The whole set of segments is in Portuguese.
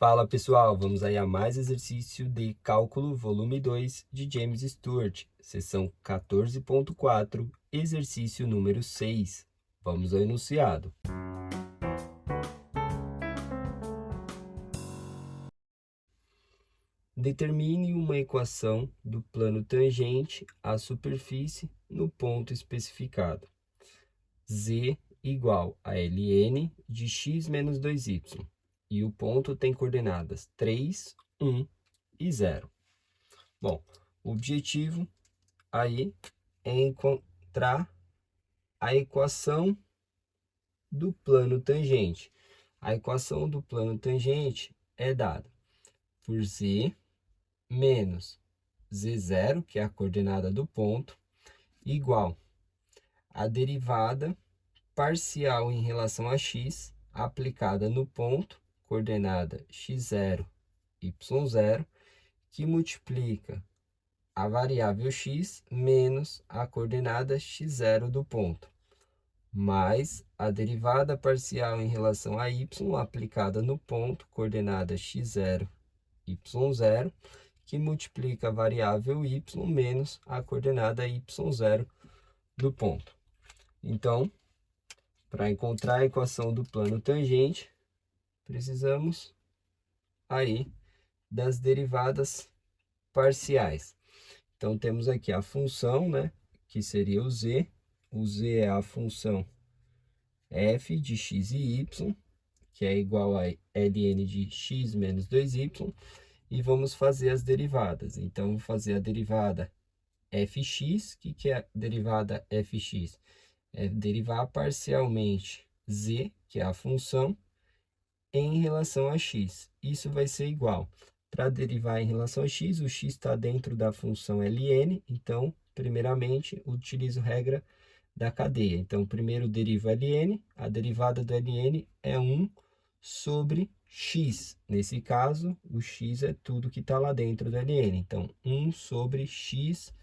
Fala pessoal, vamos aí a mais exercício de cálculo volume 2 de James Stewart, seção 14.4, exercício número 6. Vamos ao enunciado. Determine uma equação do plano tangente à superfície no ponto especificado. Z igual a ln de x menos 2y. E o ponto tem coordenadas 3, 1 e 0. Bom, o objetivo aí é encontrar a equação do plano tangente. A equação do plano tangente é dada por z menos z0, que é a coordenada do ponto, igual a derivada parcial em relação a x aplicada no ponto, coordenada x0, y0, que multiplica a variável x menos a coordenada x0 do ponto, mais a derivada parcial em relação a y aplicada no ponto, coordenada x0, y0, que multiplica a variável y menos a coordenada y0 do ponto. Então, para encontrar a equação do plano tangente, precisamos aí das derivadas parciais. Então, temos aqui a função, né, que seria o z. O z é a função f de x e y, que é igual a ln de x menos 2y. E vamos fazer as derivadas. Então, vou fazer a derivada fx. O que é a derivada fx? É derivar parcialmente z, que é a função, em relação a x. Isso vai ser igual. Para derivar em relação a x, o x está dentro da função ln, então, primeiramente, utilizo regra da cadeia. Então, primeiro derivo ln, a derivada do ln é 1 sobre x. Nesse caso, o x é tudo que está lá dentro do ln. Então, 1 sobre x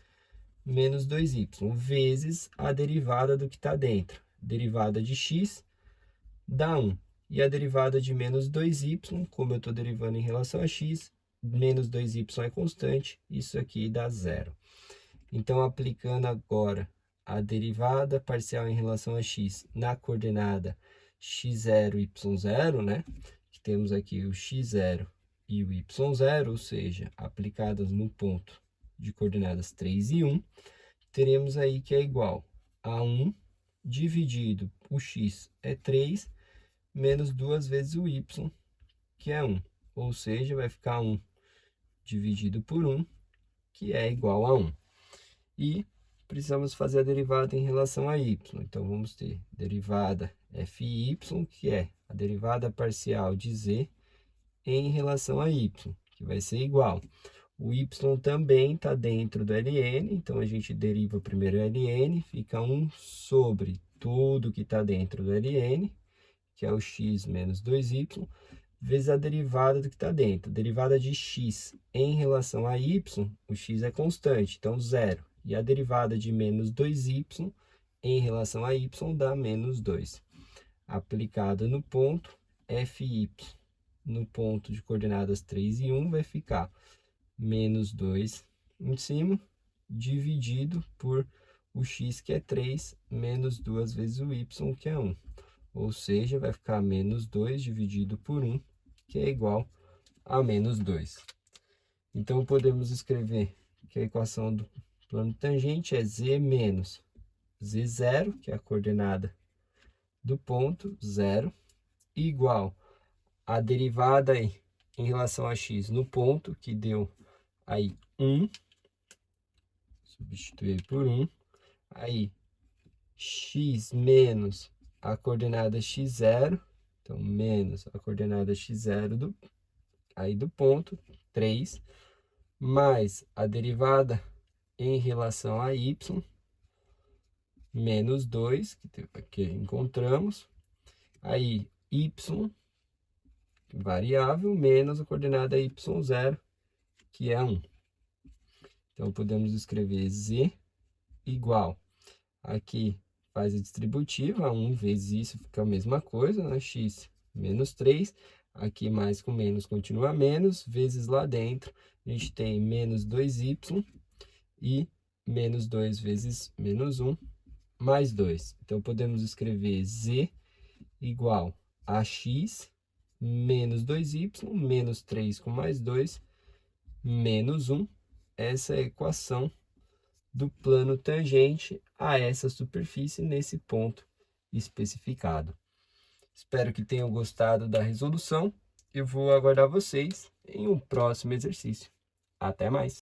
menos 2y, vezes a derivada do que está dentro. Derivada de x dá 1. E a derivada de menos 2y, como eu estou derivando em relação a x, menos 2y é constante, isso aqui dá 0. Então, aplicando agora a derivada parcial em relação a x na coordenada x0, y0, né? Que temos aqui o x0 e o y0, ou seja, aplicadas no ponto de coordenadas 3 e 1, teremos aí que é igual a 1 dividido o x é 3, menos 2 vezes o y, que é 1. Ou seja, vai ficar 1 dividido por 1, que é igual a 1. E precisamos fazer a derivada em relação a y. Então, vamos ter derivada fy, que é a derivada parcial de z em relação a y, que vai ser igual. O y também está dentro do ln, então a gente deriva primeiro o ln, fica 1 sobre tudo que está dentro do ln, que é o x menos 2y, vezes a derivada do que está dentro. Derivada de x em relação a y, o x é constante, então 0. E a derivada de menos 2y em relação a y dá menos 2. Aplicada no ponto, fy no ponto de coordenadas 3 e 1 vai ficar menos 2 em cima, dividido por o x, que é 3, menos 2 vezes o y, que é 1. Ou seja, vai ficar menos 2 dividido por 1, que é igual a menos 2. Então, podemos escrever que a equação do plano tangente é z menos z0, que é a coordenada do ponto, 0, igual a derivada aí em relação a x no ponto, que deu aí 1, substituir por 1, aí x menos a coordenada x0, então menos a coordenada x0 do ponto, 3, mais a derivada em relação a y, menos 2, que encontramos, aí y, variável, menos a coordenada y0, que é 1. Então, podemos escrever z igual, aqui faz a distributiva, 1 vezes isso fica a mesma coisa, né? X menos 3, aqui mais com menos continua menos, vezes lá dentro, a gente tem menos 2y e menos 2 vezes menos 1, mais 2. Então, podemos escrever z igual a x menos 2y, menos 3 com mais 2, menos 1. Essa é a equação do plano tangente a essa superfície nesse ponto especificado. Espero que tenham gostado da resolução. Eu vou aguardar vocês em um próximo exercício. Até mais!